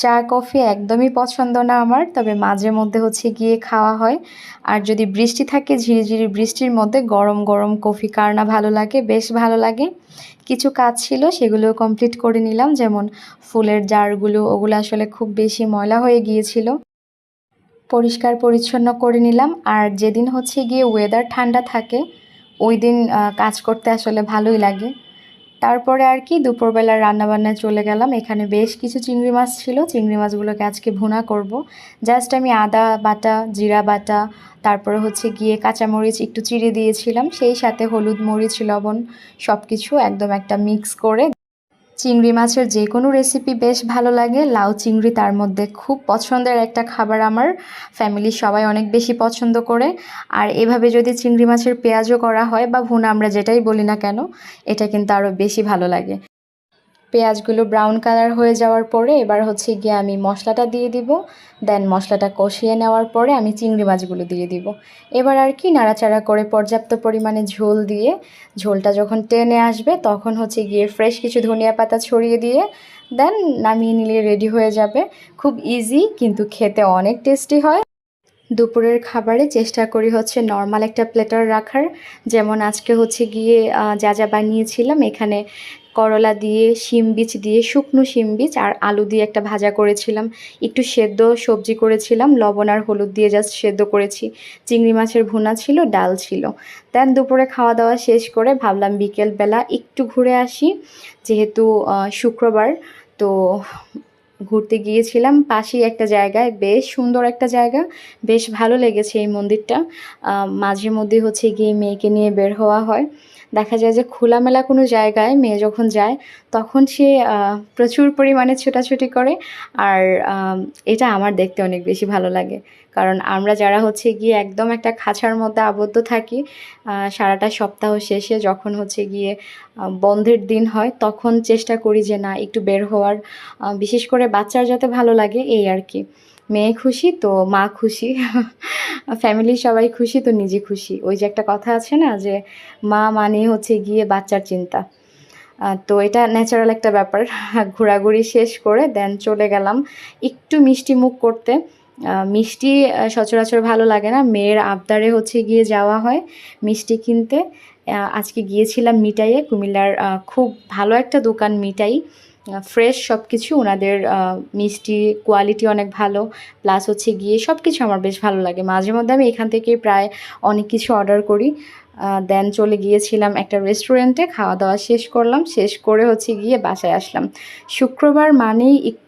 চা কফি একদমই পছন্দ না আমার, তবে মাঝে মধ্যে হচ্ছে গিয়ে খাওয়া হয়। আর যদি বৃষ্টি থাকে, ঝিরিঝিরি বৃষ্টির মধ্যে গরম গরম কফি কার না ভালো লাগে, বেশ ভালো লাগে। কিছু কাজ ছিল সেগুলো কমপ্লিট করে নিলাম, যেমন ফুলের জারগুলো, ওগুলো আসলে খুব বেশি ময়লা হয়ে গিয়েছিল, পরিষ্কার পরিচ্ছন্ন করে নিলাম। আর যেদিন হচ্ছে গিয়ে ওয়েদার ঠান্ডা থাকে ওই দিন কাজ করতে আসলে ভালোই লাগে। তারপরে আর কি দুপুরবেলার রান্নাবান্নায় চলে গেলাম। এখানে বেশ কিছু চিংড়ি মাছ ছিল, চিংড়ি মাছগুলোকে আজকে ভুনা করব। জাস্ট আমি আদা বাটা, জিরা বাটা, তারপরে হচ্ছে গিয়ে কাঁচামরিচ একটু চিড়ে দিয়েছিলাম, সেই সাথে হলুদ মরিচ লবণ সব কিছু একদম একটা মিক্স করে। চিংড়ি মাছের যে কোনো রেসিপি বেশ ভালো লাগে, লাউ চিংড়ি তার মধ্যে খুব পছন্দের একটা খাবার আমার। ফ্যামিলির সবাই অনেক বেশি পছন্দ করে। আর এভাবে যদি চিংড়ি মাছের পেঁয়াজও করা হয় বা ভুনা, আমরা যেটাই বলি না কেন, এটা কিন্তু আরও বেশি ভালো লাগে। পেঁয়াজগুলো ব্রাউন কালার হয়ে যাওয়ার পরে এবার হচ্ছে গিয়ে আমি মশলাটা দিয়ে দিব। দেন মশলাটা কষিয়ে নেওয়ার পরে আমি চিংড়ি মাছগুলো দিয়ে দিব। এবার আর কি নাড়াচাড়া করে পর্যাপ্ত পরিমাণে ঝোল দিয়ে, ঝোলটা যখন টেনে আসবে তখন হচ্ছে গিয়ে ফ্রেশ কিছু ধনিয়া পাতা ছড়িয়ে দিয়ে দেন নামিয়ে নিলে রেডি হয়ে যাবে। খুব ইজি, কিন্তু খেতে অনেক টেস্টি হয়। দুপুরের খাবারে চেষ্টা করি হচ্ছে নর্মাল একটা প্লেটার রাখার। যেমন আজকে হচ্ছে গিয়ে যা যা বানিয়েছিলাম, এখানে করলা দিয়ে, শিম বীজ দিয়ে, শুকনো শিম বীজ আর আলু দিয়ে একটা ভাজা করেছিলাম, একটু সেদ্ধ সবজি করেছিলাম, লবণ আর হলুদ দিয়ে জাস্ট সেদ্ধ করেছি, চিংড়ি মাছের ভুনা ছিল, ডাল ছিল। দেন দুপুরে খাওয়া দাওয়া শেষ করে ভাবলাম বিকেলবেলা একটু ঘুরে আসি, যেহেতু শুক্রবার। তো ঘুরতে গিয়েছিলাম পাশেই একটা জায়গায়, বেশ সুন্দর একটা জায়গা, বেশ ভালো লেগেছে এই মন্দিরটা। মাঝে মধ্যে হচ্ছে গিয়ে মেয়েকে নিয়ে বের হওয়া হয়। দেখা যায় যে খোলামেলা কোনো জায়গায় মেয়ে যখন যায় তখন সে প্রচুর পরিমাণে ছোটাছুটি করে। আর এটা আমার দেখতে অনেক বেশি ভালো লাগে, কারণ আমরা যারা হচ্ছে গিয়ে একদম একটা খাঁচার মধ্যে আবদ্ধ থাকি, সারাটা সপ্তাহ শেষে যখন হচ্ছে গিয়ে বন্ধের দিন হয় তখন চেষ্টা করি যে না, একটু বের হওয়ার। বিশেষ করে বাচ্চার যাতে ভালো লাগে এই আর কি। মেয়ে খুশি তো মা খুশি, ফ্যামিলির সবাই খুশি তো নিজে খুশি। ওই যে একটা কথা আছে না, যে মা মানেই হচ্ছে গিয়ে বাচ্চার চিন্তা। তো এটা ন্যাচারাল একটা ব্যাপার। ঘোরাঘুরি শেষ করে দেন চলে গেলাম একটু মিষ্টি মুখ করতে। মিষ্টি সচরাচর ভালো লাগে না, মেয়ের আবদারে হচ্ছে গিয়ে যাওয়া হয় মিষ্টি কিনতে। আজকে গিয়েছিলাম মিঠাইয়ে, কুমিল্লার খুব ভালো একটা দোকান মিঠাই, ফ্রেশ সব কিছু, ওনাদের মিষ্টি কোয়ালিটি অনেক ভালো। প্লাস হচ্ছে গিয়ে সব কিছু আমার বেশ ভালো লাগে, মাঝে মধ্যে আমি এখান থেকেই প্রায় অনেক কিছু অর্ডার করি। দেন চলে গিয়েছিলাম একটা রেস্টুরেন্টে, খাওয়া দাওয়া শেষ করলাম, শেষ করে হচ্ছে গিয়ে বাসায় আসলাম। শুক্রবার মানেই একটু